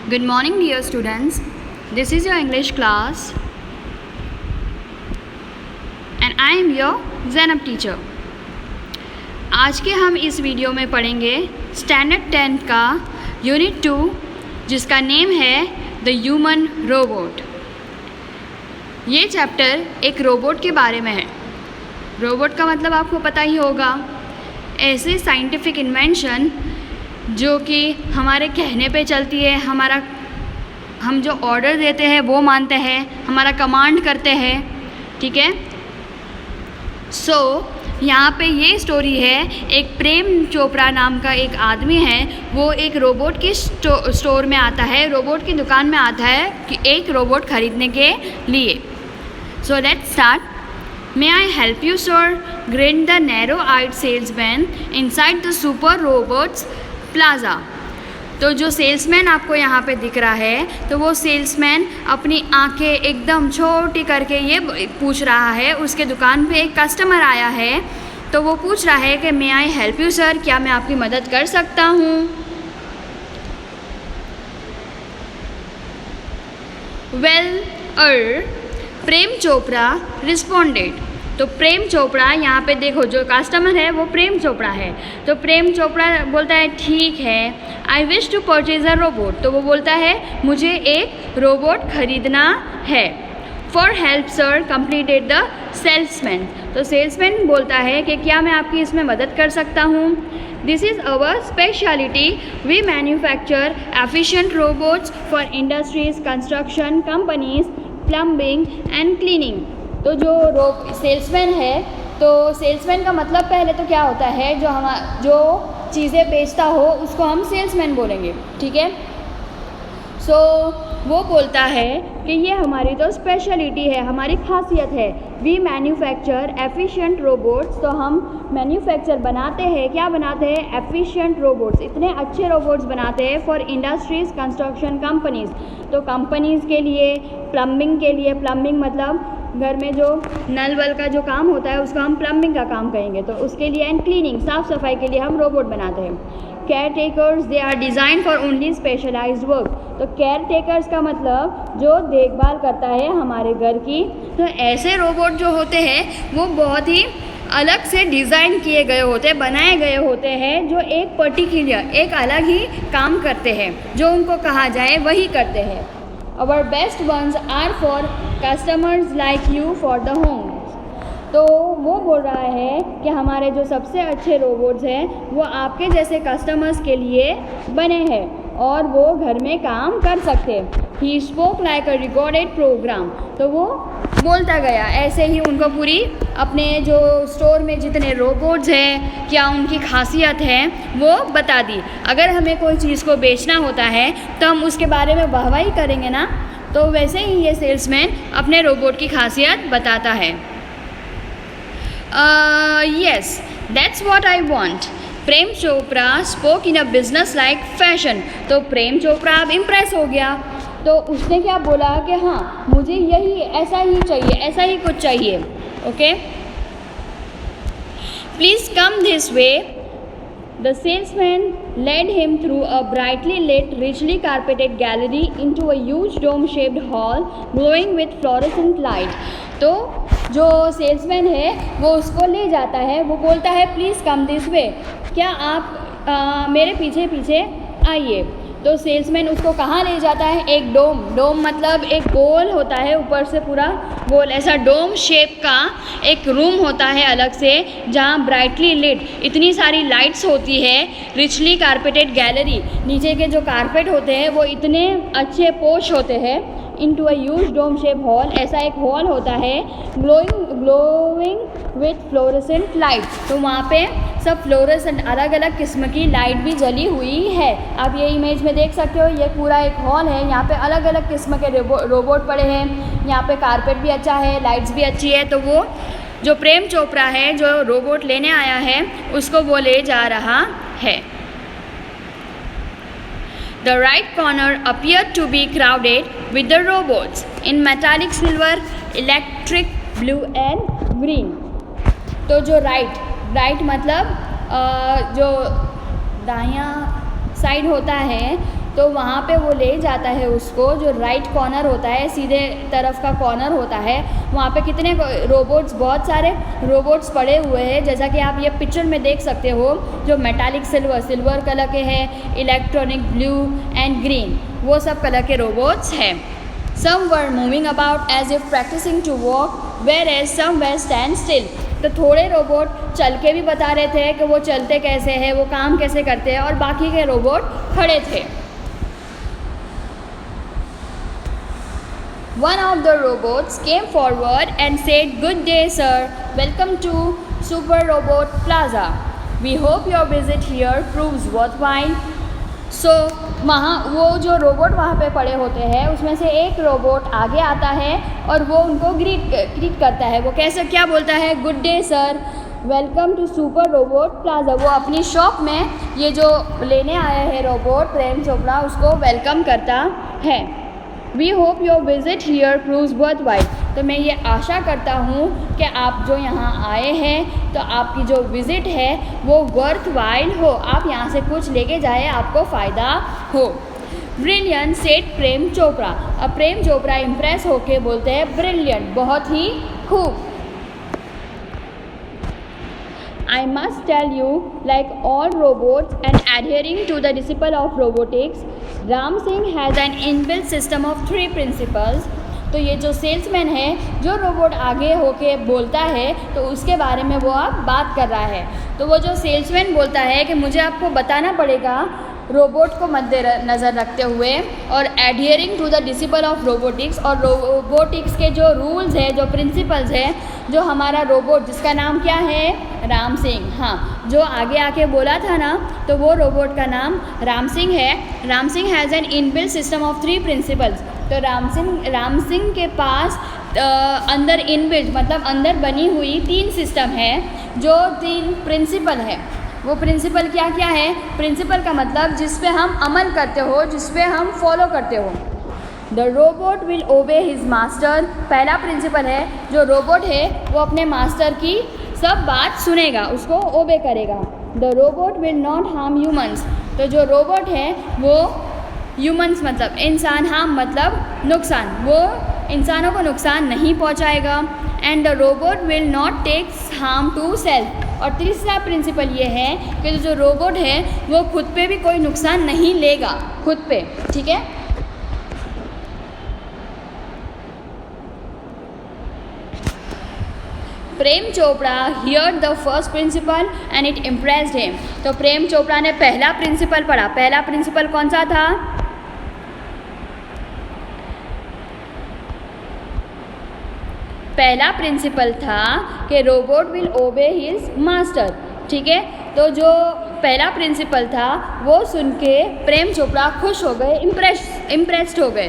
Good morning, dear students. This is your English class, and I am your Zainab teacher. आज के हम इस video में पढ़ेंगे स्टैंडर्ड 10 का यूनिट 2, जिसका नेम है द ह्यूमन रोबोट। ये चैप्टर एक रोबोट के बारे में है। रोबोट का मतलब आपको पता ही होगा, ऐसे साइंटिफिक इन्वेंशन जो कि हमारे कहने पे चलती है, हम जो ऑर्डर देते हैं वो मानते हैं, हमारा कमांड करते हैं, ठीक है। यहाँ पे ये स्टोरी है, एक प्रेम चोपड़ा नाम का एक आदमी है, वो एक रोबोट की स्टोर में आता है, रोबोट की दुकान में आता है कि एक रोबोट ख़रीदने के लिए। So let's start. May I help you, sir? grinned the narrow-eyed salesman inside the Super Robots Plaza. तो जो सेल्समैन आपको यहाँ पे दिख रहा है, तो वो सेल्समैन अपनी आंखें एकदम छोटी करके ये पूछ रहा है, उसके दुकान पे एक कस्टमर आया है, तो वो पूछ रहा है कि May I help you, sir? क्या मैं आपकी मदद कर सकता हूँ? Well, Prem Chopra responded. तो प्रेम चोपड़ा, यहाँ पे देखो जो कस्टमर है वो प्रेम चोपड़ा है, तो प्रेम चोपड़ा बोलता है ठीक है, I wish to purchase a robot. तो वो बोलता है मुझे एक रोबोट खरीदना है। For help sir completed the salesman. तो सेल्समैन बोलता है कि क्या मैं आपकी इसमें मदद कर सकता हूँ? This is our speciality, we manufacture efficient robots for industries, construction companies, plumbing and cleaning. तो जो सेल्समैन है, तो सेल्समैन का मतलब पहले तो क्या होता है, जो चीज़ें बेचता हो उसको हम सेल्समैन बोलेंगे, ठीक है। सो वो बोलता है कि ये हमारी तो स्पेशलिटी है, हमारी खासियत है। We manufacture efficient robots. तो हम मैन्युफैक्चर बनाते हैं, क्या बनाते हैं? एफिशिएंट रोबोट्स, इतने अच्छे रोबोट्स बनाते हैं फॉर इंडस्ट्रीज़, कंस्ट्रक्शन कंपनीज़। तो कंपनीज़ के लिए, प्लम्बिंग के लिए, प्लम्बिंग मतलब घर में जो नल वल का जो काम होता है उसको हम प्लम्बिंग का काम कहेंगे, तो उसके लिए, एंड क्लीनिंग, साफ़ सफाई के लिए हम रोबोट बनाते हैं। Caretakers, they are design for only specialised work. तो केयर टेकर्स का मतलब जो देखभाल करता है हमारे घर की। तो ऐसे रोबोट जो होते हैं वो बहुत ही अलग से डिज़ाइन किए गए होते हैं, बनाए गए होते हैं, जो एक पर्टिकुलर, एक अलग ही काम करते हैं, जो उनको कहा जाए वही करते हैं। Our best ones are for customers like you for the home. तो वो बोल रहा है कि हमारे जो सबसे अच्छे रोबोट्स हैं वो आपके जैसे कस्टमर्स के लिए बने हैं और वो घर में काम कर सकते हैं। He spoke like a recorded program. तो वो बोलता गया, ऐसे ही उनको पूरी अपने जो स्टोर में जितने रोबोट्स हैं, क्या उनकी खासियत है, वो बता दी। अगर हमें कोई चीज़ को बेचना होता है तो हम उसके बारे में वाहवाही करेंगे ना, तो वैसे ही ये सेल्समैन अपने रोबोट की खासियत बताता है। Yes, that's what I want. Prem Chopra spoke in a business like fashion. तो प्रेम चोपड़ा अब इम्प्रेस हो गया, तो उसने क्या बोला कि हाँ मुझे यही, ऐसा ही चाहिए, ऐसा ही कुछ चाहिए। Okay, please come this way. The salesman led him through a brightly lit, richly carpeted gallery into a huge dome-shaped hall glowing with fluorescent light. तो जो सेल्समैन है वो उसको ले जाता है, वो बोलता है प्लीज़ कम दिस वे, क्या आप मेरे पीछे पीछे आइए। तो सेल्समैन उसको कहाँ ले जाता है? एक डोम मतलब एक गोल होता है, ऊपर से पूरा गोल, ऐसा डोम शेप का एक रूम होता है अलग से, जहाँ ब्राइटली लिट, इतनी सारी लाइट्स होती है, रिचली कारपेटेड गैलरी, नीचे के जो कारपेट होते हैं वो इतने अच्छे पोश होते हैं, into a huge dome shape hall, ऐसा एक हॉल होता है, ग्लोइंग विथ फ्लोरेसेंट लाइट। तो वहाँ पे सब फ्लोरेसेंट अलग अलग किस्म की लाइट भी जली हुई है। आप ये इमेज में देख सकते हो, ये पूरा एक हॉल है, यहाँ पे अलग अलग किस्म के रोबोट पड़े हैं, यहाँ पे कारपेट भी अच्छा है, लाइट्स भी अच्छी है। तो वो जो प्रेम चोपड़ा है, जो रोबोट लेने आया है, उसको वो ले जा रहा है। The right corner appeared to be crowded with the robots in metallic silver, electric blue and green. तो जो राइट मतलब जो दायां साइड होता है तो वहाँ पे वो ले जाता है उसको, जो राइट कॉर्नर होता है, सीधे तरफ का कॉर्नर होता है, वहाँ पे कितने रोबोट्स, बहुत सारे रोबोट्स पड़े हुए हैं, जैसा कि आप ये पिक्चर में देख सकते हो, जो मेटालिक सिल्वर कलर के हैं, इलेक्ट्रॉनिक ब्लू एंड ग्रीन, वो सब कलर के रोबोट्स हैं। Some were moving about as if practicing to walk, whereas some were stand still. तो थोड़े रोबोट चल के भी बता रहे थे कि वो चलते कैसे हैं, वो काम कैसे करते हैं, और बाकी के रोबोट खड़े थे। One of the robots came forward and said, "Good day, sir. Welcome to Super Robot Plaza. We hope your visit here proves worthwhile." सो वहाँ वो जो रोबोट वहाँ पे पड़े होते हैं, उसमें से एक रोबोट आगे आता है और वो उनको ग्रीट करता है। वो कैसे क्या बोलता है? Good day sir, welcome to super robot plaza. वो अपनी शॉप में ये जो लेने आया है रोबोट प्रेम चोपड़ा, उसको वेलकम करता है। We hope your visit here proves worthwhile. तो मैं ये आशा करता हूँ कि आप जो यहाँ आए हैं तो आपकी जो विज़िट है वो वर्थवाइल हो, आप यहाँ से कुछ लेके जाए, आपको फ़ायदा हो। Brilliant said Prem Chopra. अब प्रेम चोपड़ा इम्प्रेस होके बोलते हैं ब्रिलियंट, बहुत ही खूब। I must tell you, like all robots and adhering to the principle of robotics, Ram Singh has an inbuilt system of 3 principles. तो ये जो सेल्समैन है, जो रोबोट आगे होके बोलता है, तो उसके बारे में वो अब बात कर रहा है। तो वो जो सेल्समैन बोलता है कि मुझे आपको बताना पड़ेगा रोबोट को मद्देनज़र रखते हुए, और adhering to the discipline of robotics, और रोबोटिक्स के जो रूल्स हैं, जो प्रिंसिपल्स हैं, जो हमारा रोबोट जिसका नाम क्या है? राम सिंह। हाँ, जो आगे आके बोला था ना, तो वो रोबोट का नाम राम सिंह है। Ram Singh has an inbuilt system of 3 principles. तो राम सिंह के पास अंदर इनबिल्ट मतलब अंदर बनी हुई 3 सिस्टम है, जो 3 प्रिंसिपल है। वो प्रिंसिपल क्या क्या है? प्रिंसिपल का मतलब जिस पे हम अमल करते हो, जिस पे हम फॉलो करते हो। द रोबोट विल ओबे हिज मास्टर। पहला प्रिंसिपल है, जो रोबोट है वो अपने मास्टर की सब बात सुनेगा, उसको ओबे करेगा। The robot will not harm humans. तो जो रोबोट है वो ह्यूमन्स मतलब इंसान, हार्म मतलब नुकसान, वो इंसानों को नुकसान नहीं पहुंचाएगा। And the robot will not take harm to self. और तीसरा प्रिंसिपल ये है कि जो रोबोट है वो खुद पे भी कोई नुकसान नहीं लेगा, खुद पे। ठीक है। Prem Chopra hear the first principle and it impressed him. तो प्रेम चोपड़ा ने पहला प्रिंसिपल पढ़ा। पहला प्रिंसिपल कौन सा था? पहला प्रिंसिपल था कि रोबोट विल ओबे हिज मास्टर। ठीक है। तो जो पहला प्रिंसिपल था वो सुन के प्रेम चोपड़ा खुश हो गए, इम्प्रेस्ड हो गए,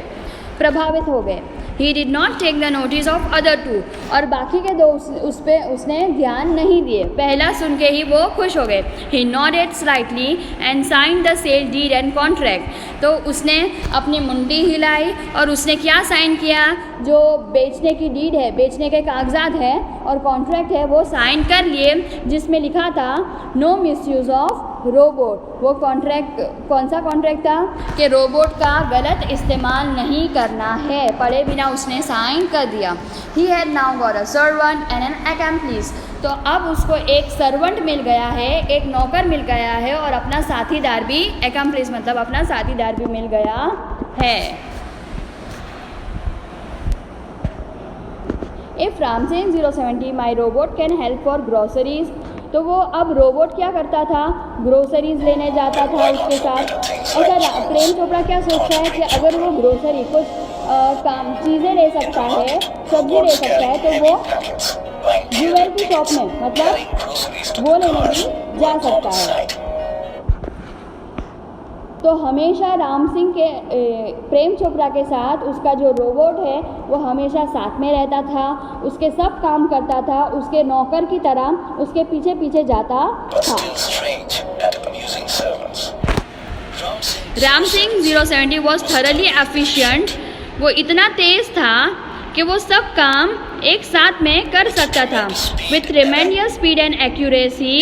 प्रभावित हो गए। He did not take the notice of other 2। और बाकी के 2 उस पे उसने ध्यान नहीं दिए, पहला सुन के ही वो खुश हो गए। He nodded slightly and signed the sale deed and contract। तो उसने अपनी मुंडी हिलाई और उसने क्या साइन किया? जो बेचने की डीड है, बेचने के कागजात है और कॉन्ट्रैक्ट है, वो साइन कर लिए, जिसमें लिखा था नो मिसयूज़ ऑफ रोबोट। वो कॉन्ट्रैक्ट कौन सा कॉन्ट्रैक्ट था? कि रोबोट का गलत इस्तेमाल नहीं करना है। पढ़े बिना उसने साइन कर दिया। He had now got a servant and an accomplice. तो अब उसको एक सर्वेंट मिल गया है, एक नौकर मिल गया है, और अपना साथीदार भी, अकम्प्लिस मतलब अपना साथीदार भी मिल गया है। If Ram Singh 070 my robot can help for groceries. तो वो अब रोबोट क्या करता था? ग्रोसरीज लेने जाता था उसके साथ। ऐसा प्रेम चोपड़ा क्या सोचता है कि अगर वो ग्रोसरी कुछ काम चीज़ें ले सकता है, सब्जी ले सकता है, तो वो ज्वेलरी की शॉप में मतलब वो लेने भी जा सकता है। तो हमेशा राम सिंह के प्रेम चोपड़ा के साथ उसका जो रोबोट है वो हमेशा साथ में रहता था, उसके सब काम करता था, उसके नौकर की तरह उसके पीछे पीछे जाता था। Ram Singh 070 was thoroughly efficient. वो इतना तेज़ था कि वो सब काम एक साथ में कर सकता था। With tremendous speed and accuracy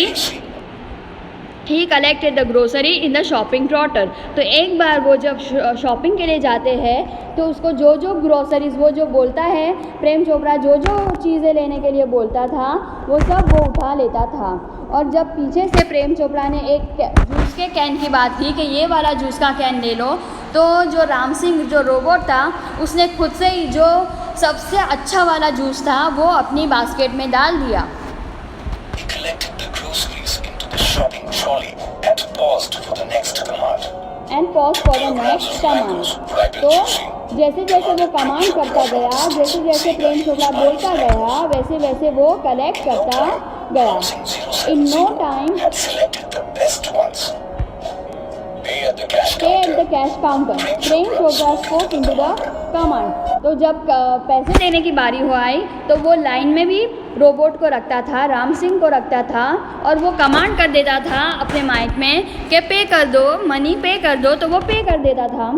he collected the grocery in the shopping trotter. तो एक बार वो जब शॉपिंग के लिए जाते हैं तो उसको जो जो ग्रोसरीज वो जो बोलता है प्रेम चोपड़ा, जो जो चीज़ें लेने के लिए बोलता था वो सब वो उठा लेता था। और जब पीछे से प्रेम चोपड़ा ने एक जूस के कैन की बात की कि ये वाला जूस का कैन ले लो, तो जो राम सिंह जो रोबोट था उसने खुद से ही जो सबसे अच्छा वाला जूस था वो अपनी बास्केट में डाल दिया। He collected the groceries into the shopping trolley and paused for the next command. And pause for the next command. तो जैसे जैसे वो कमांड करता गया, जैसे जैसे प्रेम चोपड़ा बोलता गया, वैसे वैसे वो कलेक्ट करता गया। In no time Had selected the best ones. Pay at the cash पे at counter. The cash counter Prem Chopra spoke into the command. तो जब पैसे देने की बारी हो आई तो वो लाइन में भी रोबोट को रखता था, राम सिंह को रखता था, और वो कमांड कर देता था अपने माइक में कि पे कर दो, मनी पे कर दो, तो वो पे कर देता था।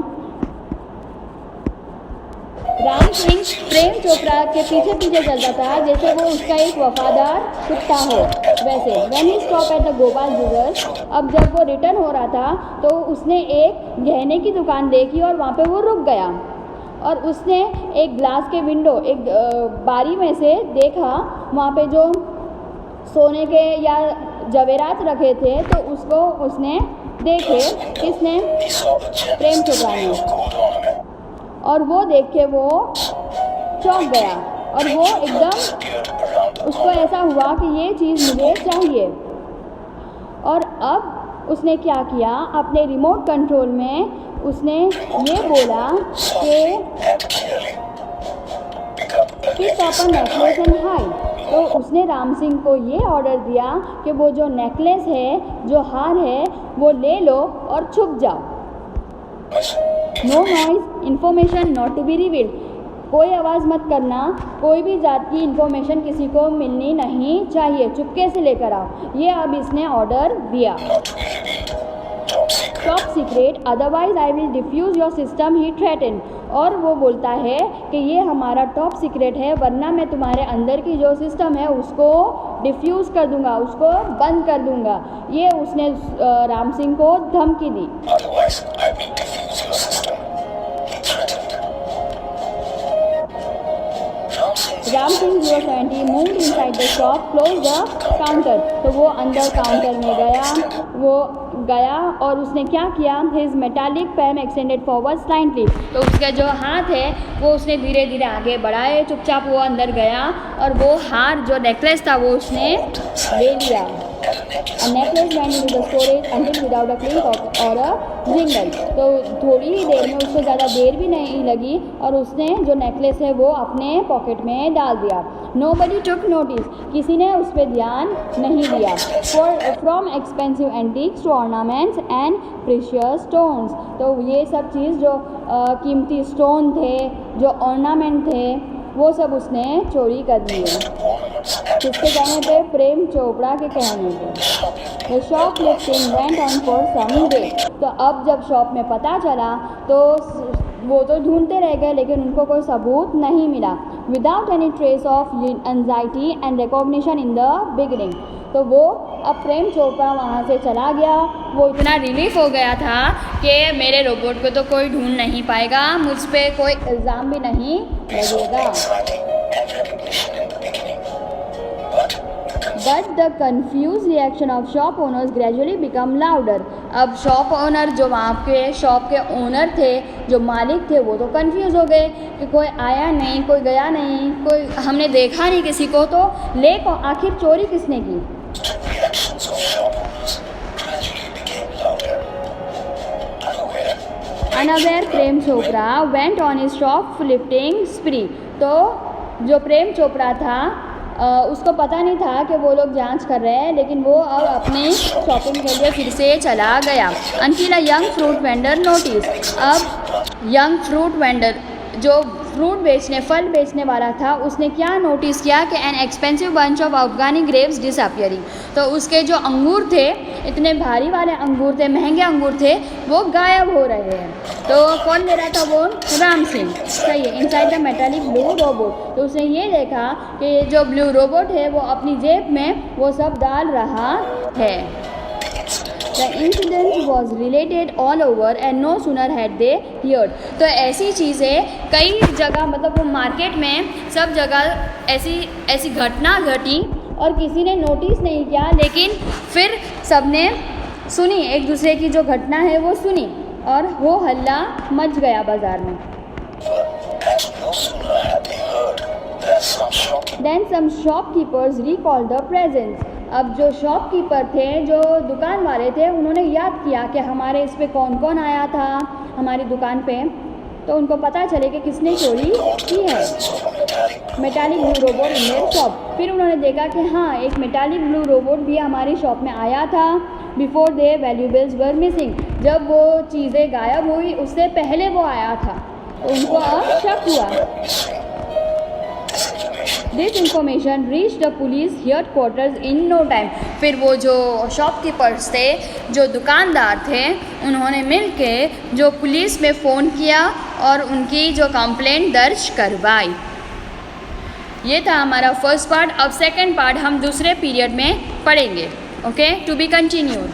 राम सिंह प्रेम चोपड़ा के पीछे पीछे चलता था जैसे वो उसका एक वफादार कुत्ता हो वैसे। When he stop at the Gopal jewellers, अब जब वो रिटर्न हो रहा था तो उसने एक गहने की दुकान देखी और वहाँ पे वो रुक गया और उसने एक ग्लास के विंडो, एक बारी में से देखा वहाँ पे जो सोने के या जवेरात रखे थे, तो उसको उसने देखे। किसने? He saw the Prem generous Chopra display ने। of gold ornament. और वो देख के वो चौंक गया और वो एकदम Disappeared around the उसको corner. ऐसा हुआ कि ये चीज़ मुझे चाहिए। और अब उसने क्या किया, अपने रिमोट कंट्रोल में उसने ये बोला कि And clearly, pick up the pick up necklace a and necklace hide. And hide. तो उसने राम सिंह को ये ऑर्डर दिया कि वो जो नेकलेस है, जो हार है, वो ले लो और छुप जाओ। No noise information not to be revealed. कोई आवाज़ मत करना, कोई भी जात की इन्फॉर्मेशन किसी को मिलनी नहीं चाहिए, चुपके से लेकर आओ। ये अब इसने ऑर्डर दिया। Not to be revealed. Top secret. Top secret, otherwise I will diffuse your system, he threaten. और वो बोलता है कि ये हमारा टॉप सीक्रेट है, वरना मैं तुम्हारे अंदर की जो सिस्टम है उसको डिफ्यूज़ कर दूंगा, उसको बंद कर दूंगा। ये उसने राम सिंह को धमकी दी। Otherwise, I will defuse your system. He threatened. Ram Singh 070 move inside the shop, close the counter. तो वो अंदर काउंटर में गया और उसने क्या किया, his metallic पैम extended forward slightly. तो उसका जो हाथ है वो उसने धीरे धीरे आगे बढ़ाए, चुपचाप वो अंदर गया और वो हार जो नेकलेस था वो उसने ले लिया। A necklace went into the storage until without a clink or a jingle। तो थोड़ी ही देर में, उसको ज़्यादा देर भी नहीं लगी और उसने जो नेकलेस है वो अपने पॉकेट में डाल दिया। Nobody took notice, किसी ने उस पर ध्यान नहीं दिया। From expensive antiques to ornaments and precious stones। तो ये सब चीज़ जो कीमती स्टोन थे, जो ऑर्नामेंट थे, वो सब उसने चोरी कर दिए। किसके कहने पे? प्रेम चोपड़ा के कहने पे। The shoplifting went on for some day. तो अब जब शॉप में पता चला तो वो तो ढूंढते रह गए लेकिन उनको कोई सबूत नहीं मिला। Without any trace of anxiety and recognition in the beginning. तो वो अब प्रेम चोपड़ा वहाँ से चला गया। वो इतना रिलीफ हो गया था कि मेरे रोबोट को तो कोई ढूंढ नहीं पाएगा, मुझ पर कोई इल्ज़ाम भी नहीं लगेगा। But the confuse reaction of shop owners gradually become louder. अब शॉप ओनर, जो वहाँ के शॉप के ओनर थे, जो मालिक थे, वो तो कन्फ्यूज़ हो गए कि कोई आया नहीं, कोई गया नहीं, कोई हमने देखा नहीं किसी को, तो ले को आखिर चोरी किसने की। Unaware Prem Chopra went on his shop lifting स्प्री। तो जो प्रेम चोपड़ा था उसको पता नहीं था कि वो लोग जांच कर रहे हैं, लेकिन वो अब अपने शॉपिंग के लिए फिर से चला गया। Until a young fruit vendor notice. अब यंग फ्रूट वेंडर जो फ्रूट बेचने, फल बेचने वाला था, उसने क्या नोटिस किया कि an expensive bunch of Afghani grapes disappearing. तो उसके जो अंगूर थे, इतने भारी वाले अंगूर थे, महंगे अंगूर थे, वो गायब हो रहे हैं। तो कौन ले रहा था? वो राम सिंह। सही है। Inside the metallic blue robot. तो उसने ये देखा कि ये जो ब्लू रोबोट है वो अपनी जेब में वो सब डाल रहा है। The incident was related all over and no sooner had they heard. तो ऐसी चीज़ें कई जगह मतलब वो मार्केट में सब जगह ऐसी घटना घटी और किसी ने नोटिस नहीं किया, लेकिन फिर सबने सुनी, एक दूसरे की जो घटना है वो सुनी और हो हल्ला मच गया बाज़ार में. And no sooner had they heard than some shopkeepers recalled the presence. अब जो शॉपकीपर थे, जो दुकान वाले थे, उन्होंने याद किया कि हमारे इस पे कौन कौन आया था हमारी दुकान पे, तो उनको पता चले कि किसने चोरी की है. Metallic blue robot in their shop. फिर उन्होंने देखा कि हाँ, एक मेटालिक ब्लू रोबोट भी हमारी शॉप में आया था. Before they valuables were missing. जब वो चीज़ें गायब हुई उससे पहले वो आया था, तो उनको अब शक हुआ. This information reached the police headquarters in no time. फिर वो जो शॉपकीपर्स थे, जो दुकानदार थे, उन्होंने मिलके जो पुलिस में फ़ोन किया और उनकी जो कंप्लेंट दर्ज करवाई. ये था हमारा फर्स्ट पार्ट. अब सेकंड पार्ट हम दूसरे पीरियड में पढ़ेंगे. Okay, to be continued.